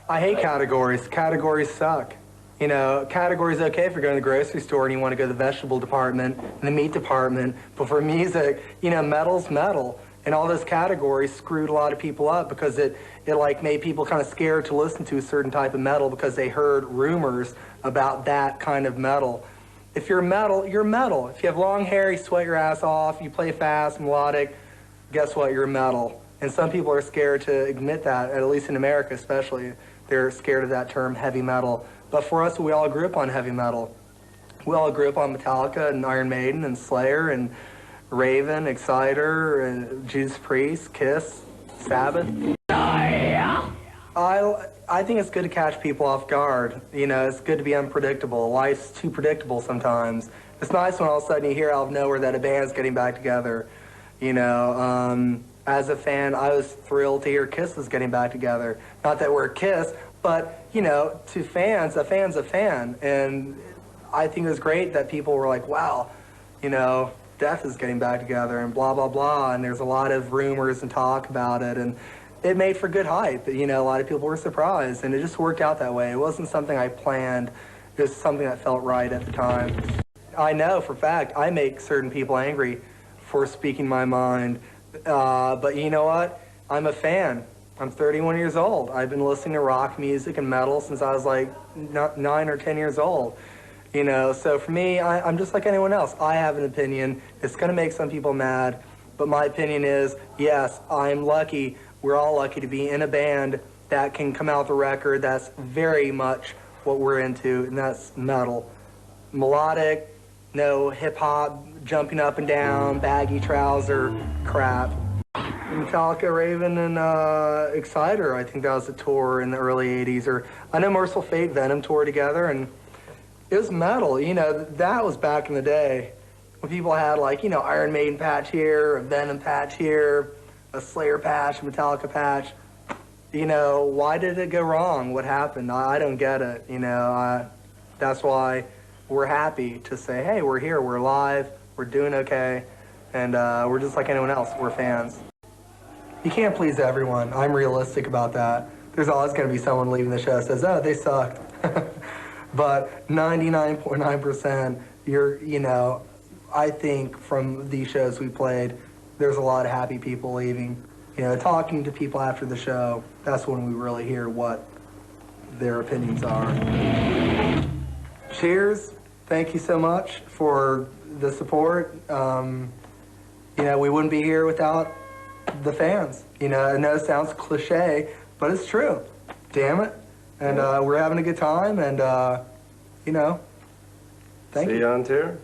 I hate categories. Categories suck. You know, categories okay if you're going to the grocery store and you want to go to the vegetable department and the meat department. But for music, you know, metal's metal. And all those categories screwed a lot of people up because it like made people kind of scared to listen to a certain type of metal because they heard rumors about that kind of metal. If you're metal, you're metal. If you have long hair, you sweat your ass off, you play fast, melodic, guess what? You're metal. And some people are scared to admit that, at least in America especially. They're scared of that term, heavy metal. But for us, we all grew up on heavy metal. We all grew up on Metallica and Iron Maiden and Slayer and Raven, Exciter, and Judas Priest, Kiss, Sabbath. I think it's good to catch people off guard. You know, it's good to be unpredictable. Life's too predictable sometimes. It's nice when all of a sudden you hear out of nowhere that a band's getting back together. You know, as a fan, I was thrilled to hear Kiss was getting back together. Not that we're Kiss, but, you know, to fans, a fan's a fan. And I think it was great that people were like, wow, you know, Death is getting back together and blah, blah, blah. And there's a lot of rumors and talk about it. And it made for good hype. You know, a lot of people were surprised. And it just worked out that way. It wasn't something I planned. It was something that felt right at the time. I know for a fact I make certain people angry for speaking my mind. But you know what? I'm a fan. I'm 31 years old. I've been listening to rock music and metal since I was like 9 or 10 years old. You know, so for me, I'm just like anyone else. I have an opinion. It's going to make some people mad. But my opinion is, yes, I'm lucky. We're all lucky to be in a band that can come out with a record that's very much what we're into, and that's metal. Melodic, no hip-hop, jumping up and down, baggy trouser crap. Metallica, Raven, and Exciter, I think that was a tour in the early 80s. Or I know Merciful Fate, Venom toured together, and it was metal. You know, that was back in the day when people had, like, you know, Iron Maiden patch here, a Venom patch here, a Slayer patch, a Metallica patch. You know, why did it go wrong? What happened? I don't get it. You know, that's why we're happy to say, hey, we're here, we're alive, we're doing okay, and we're just like anyone else. We're fans. You can't please everyone. I'm realistic about that. There's always going to be someone leaving the show that says, oh, they sucked. But 99.9%, you know, I think from these shows we played, there's a lot of happy people leaving. You know, talking to people after the show, that's when we really hear what their opinions are. Cheers. Thank you so much for the support. You know, we wouldn't be here without the fans. You know, I know it sounds cliche, but it's true. Damn it. And we're having a good time, and, you know, thank you. See you on tour.